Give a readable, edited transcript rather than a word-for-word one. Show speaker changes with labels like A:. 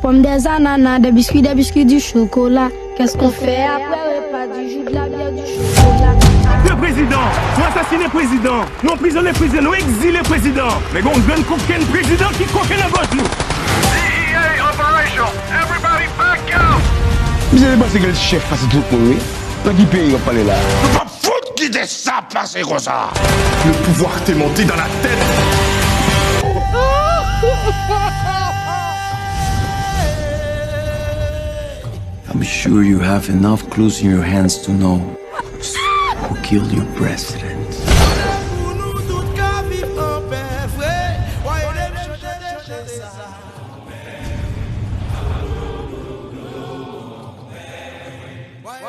A: pommes, des ananas, des biscuits, du chocolat. Qu'est-ce qu'on fait après repas, du jus, de la bière, du chocolat?
B: Le président, nous assassiner président, nous emprisonner président, nous exiler président. Mais on gagne coquin président qui coquin à gauche nous.
C: DEA operation, everybody back out.
D: Vous avez pensé que le chef passe tout pour lui? Dans quel pays on parle là?
C: Tu vas foutre qui de ça passer comme ça.
B: Le pouvoir t'est monté dans la tête.
E: I'm sure you have enough clues in your hands to know who killed your president.
F: Why